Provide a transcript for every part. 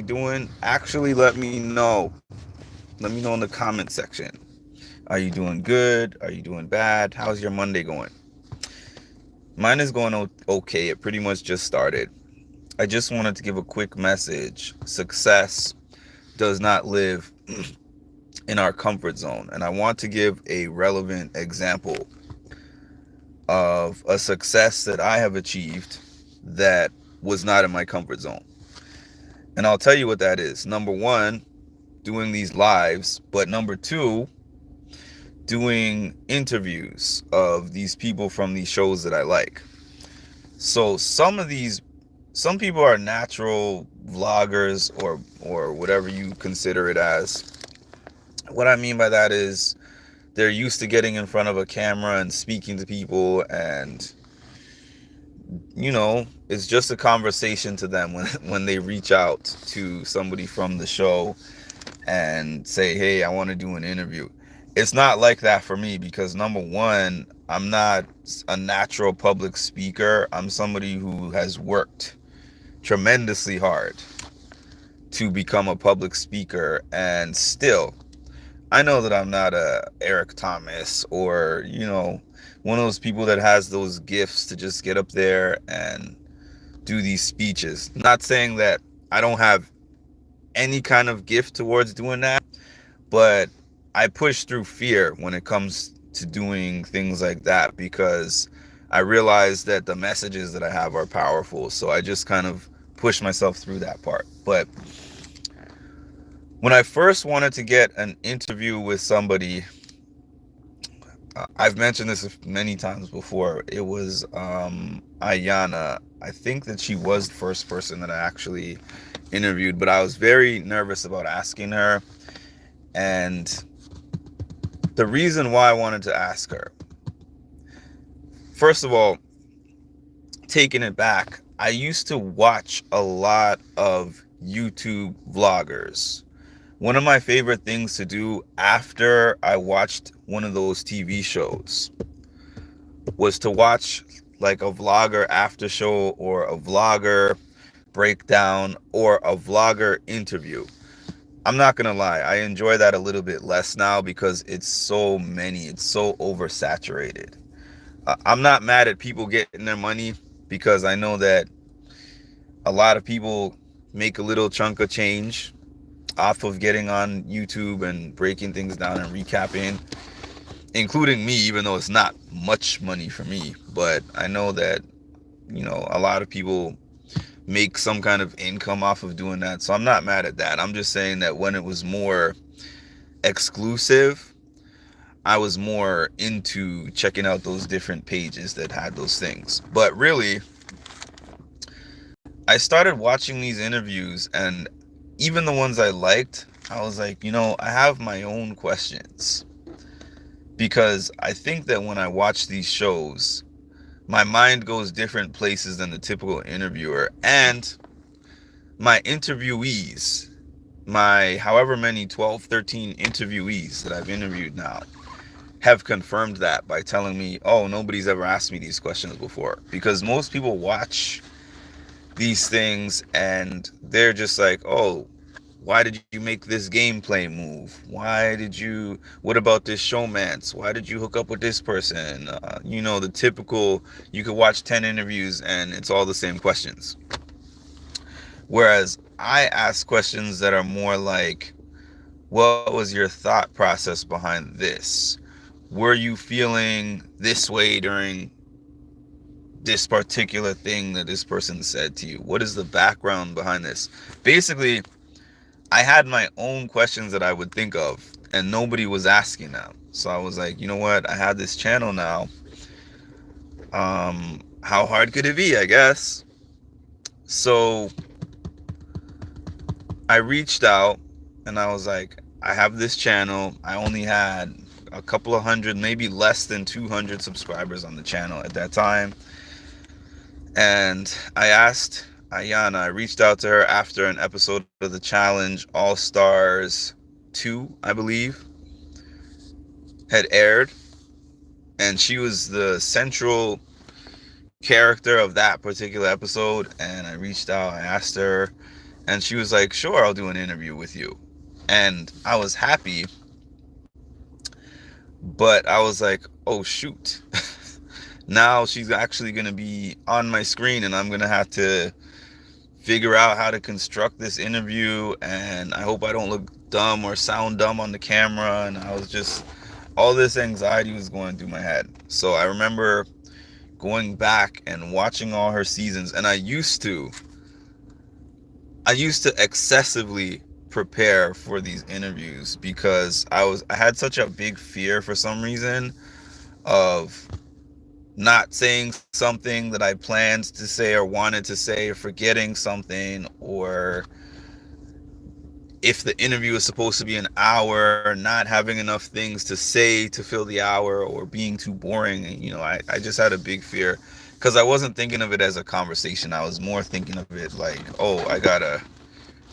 doing? Actually, let me know. Let me know in the comment section. Are you doing good? Are you doing bad? How's your Monday going? Mine is going okay. It pretty much just started. I just wanted to give a quick message. Success does not live in our comfort zone. And I want to give a relevant example of a success that I have achieved that was not in my comfort zone. And I'll tell you what that is. Number one, doing these lives, but number two, doing interviews of these people from these shows that I like. So some people are natural vloggers or whatever you consider it as. What I mean by that is they're used to getting in front of a camera and speaking to people, and it's just a conversation to them when they reach out to somebody from the show and say, hey, I want to do an interview. It's not like that for me because, number one, I'm not a natural public speaker. I'm somebody who has worked tremendously hard to become a public speaker, and still I know that I'm not a Eric Thomas or one of those people that has those gifts to just get up there and do these speeches. Not saying that I don't have any kind of gift towards doing that, but I push through fear when it comes to doing things like that because I realize that the messages that I have are powerful. So I just kind of push myself through that part. But when I first wanted to get an interview with somebody, I've mentioned this many times before. It was Ayana. I think that she was the first person that I actually interviewed, but I was very nervous about asking her. And the reason why I wanted to ask her, first of all, taking it back, I used to watch a lot of YouTube vloggers. One of my favorite things to do after I watched one of those TV shows was to watch like a vlogger after show or a vlogger breakdown or a vlogger interview. I'm not gonna lie, I enjoy that a little bit less now because it's so many, it's so oversaturated. I'm not mad at people getting their money because I know that a lot of people make a little chunk of change off of getting on YouTube and breaking things down and recapping, including me, even though it's not much money for me. But I know that, a lot of people make some kind of income off of doing that. So I'm not mad at that. I'm just saying that when it was more exclusive, I was more into checking out those different pages that had those things. But really, I started watching these interviews, and even the ones I liked, I was like, I have my own questions. Because I think that when I watch these shows, my mind goes different places than the typical interviewer. And my interviewees, my however many 12, 13 interviewees that I've interviewed now, have confirmed that by telling me, oh, nobody's ever asked me these questions before. Because most people watch these things and they're just like, oh, why did you make this gameplay move? What about this showmance? Why did you hook up with this person? The typical, you could watch 10 interviews and it's all the same questions. Whereas I ask questions that are more like, what was your thought process behind this? Were you feeling this way during this particular thing that this person said to you? What is the background behind this? Basically, I had my own questions that I would think of, and nobody was asking them. So I was like, you know what? I have this channel now. How hard could it be, I guess? So I reached out and I was like, I have this channel. I only had a couple of hundred, maybe less than 200 subscribers on the channel at that time. And I asked Ayana, I reached out to her after an episode of the challenge, All Stars 2, I believe, had aired. And she was the central character of that particular episode. And I reached out, I asked her And she was like, sure, I'll do an interview with you. And I was happy, but I was like, oh shoot. Now she's actually going to be on my screen and I'm going to have to figure out how to construct this interview, and I hope I don't look dumb or sound dumb on the camera. And I was just, all this anxiety was going through my head. So I remember going back and watching all her seasons, and I used to excessively prepare for these interviews because I had such a big fear for some reason of not saying something that I planned to say or wanted to say, or forgetting something, or if the interview is supposed to be an hour, not having enough things to say to fill the hour, or being too boring. I just had a big fear because I wasn't thinking of it as a conversation. I was more thinking of it like, oh, I gotta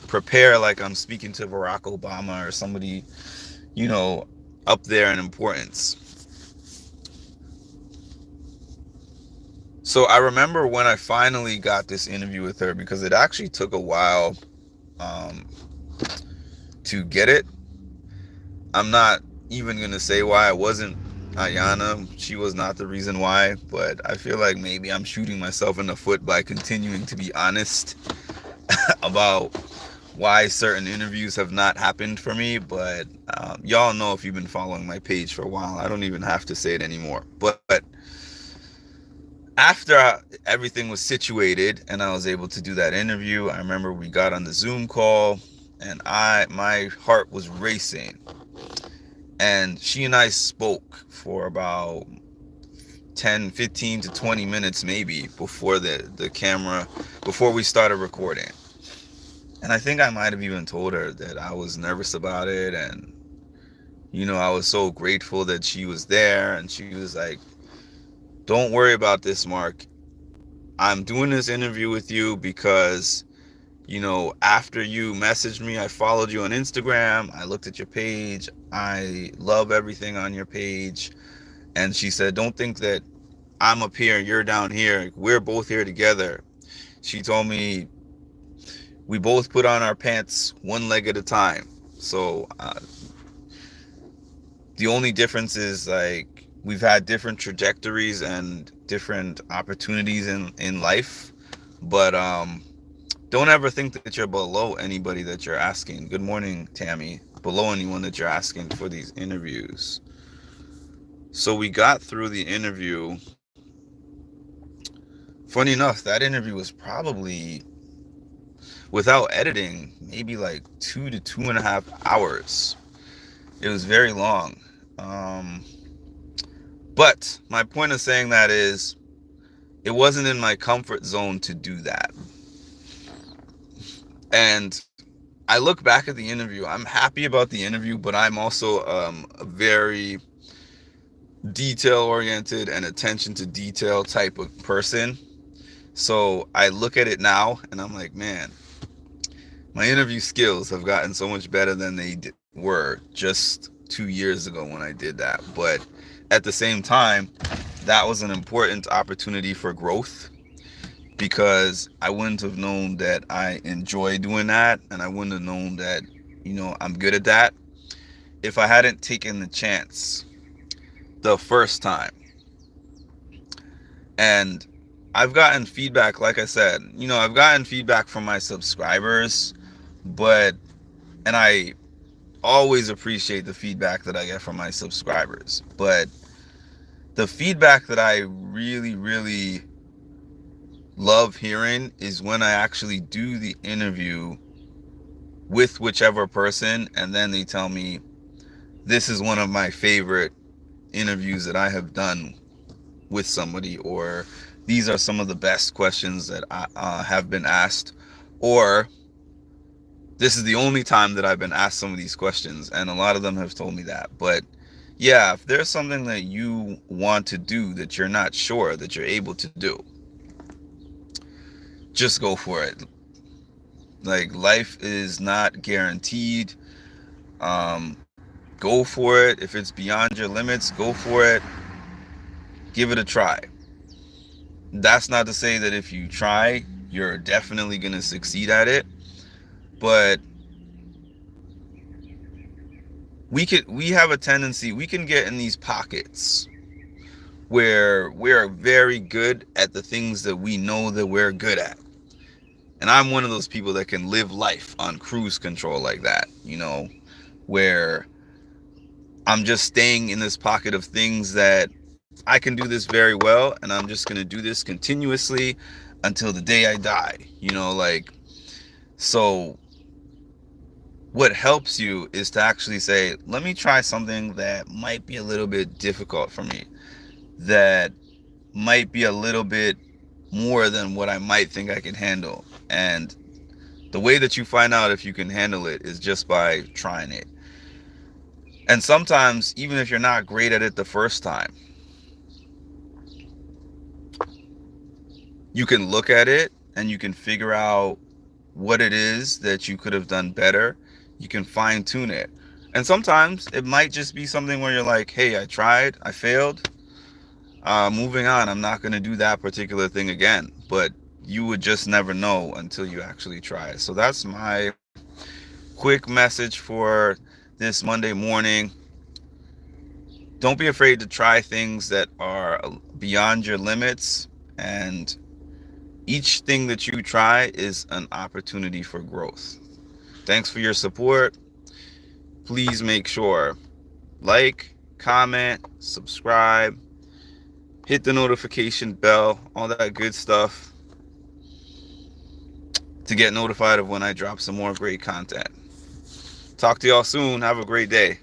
prepare like I'm speaking to Barack Obama or somebody, you know, up there in importance. So I remember when I finally got this interview with her, because it actually took a while um, to get it. I'm not even going to say why. It wasn't Ayana. She was not the reason why, but I feel like maybe I'm shooting myself in the foot by continuing to be honest about why certain interviews have not happened for me. But y'all know, if you've been following my page for a while, I don't even have to say it anymore. But after everything was situated and I was able to do that interview, I remember we got on the Zoom call, and my heart was racing. And she and I spoke for about 10, 15 to 20 minutes maybe before the camera, before we started recording. And I think I might have even told her that I was nervous about it, and I was so grateful that she was there. And she was like, don't worry about this, Mark. I'm doing this interview with you because, after you messaged me, I followed you on Instagram. I looked at your page. I love everything on your page. And she said, don't think that I'm up here and you're down here. We're both here together. She told me we both put on our pants one leg at a time. So the only difference is, like, we've had different trajectories and different opportunities in life. But don't ever think that you're below anybody that you're asking. Good morning, Tammy. Below anyone that you're asking for these interviews. So we got through the interview. Funny enough, that interview was probably, without editing, maybe like 2 to 2.5 hours. It was very long. But my point of saying that is, it wasn't in my comfort zone to do that. And I look back at the interview. I'm happy about the interview, but I'm also a very detail-oriented and attention to detail type of person. So I look at it now and I'm like, man, my interview skills have gotten so much better than they were just 2 years ago when I did that. But at the same time, that was an important opportunity for growth, because I wouldn't have known that I enjoy doing that, and I wouldn't have known that, I'm good at that, if I hadn't taken the chance the first time. And I've gotten feedback, like I said, I've gotten feedback from my subscribers, and I always appreciate the feedback that I get from my subscribers. But the feedback that I really, really love hearing is when I actually do the interview with whichever person, and then they tell me, this is one of my favorite interviews that I have done with somebody, or these are some of the best questions that I have been asked, or this is the only time that I've been asked some of these questions. And a lot of them have told me that. But yeah, if there's something that you want to do that you're not sure that you're able to do, just go for it. Like, life is not guaranteed. Go for it. If it's beyond your limits, go for it. Give it a try. That's not to say that if you try, you're definitely going to succeed at it. But we have a tendency, we can get in these pockets where we're very good at the things that we know that we're good at. And I'm one of those people that can live life on cruise control like that, where I'm just staying in this pocket of things that I can do this very well, and I'm just going to do this continuously until the day I die. So what helps you is to actually say, let me try something that might be a little bit difficult for me, that might be a little bit more than what I might think I can handle. And the way that you find out if you can handle it is just by trying it. And sometimes, even if you're not great at it the first time, you can look at it and you can figure out what it is that you could have done better. You can fine tune it. And sometimes it might just be something where you're like, hey, I tried, I failed. Moving on, I'm not going to do that particular thing again. But you would just never know until you actually try it. So that's my quick message for this Monday morning. Don't be afraid to try things that are beyond your limits, and each thing that you try is an opportunity for growth. Thanks for your support. Please make sure, like, comment, subscribe, hit the notification bell, all that good stuff, to get notified of when I drop some more great content. Talk to y'all soon. Have a great day.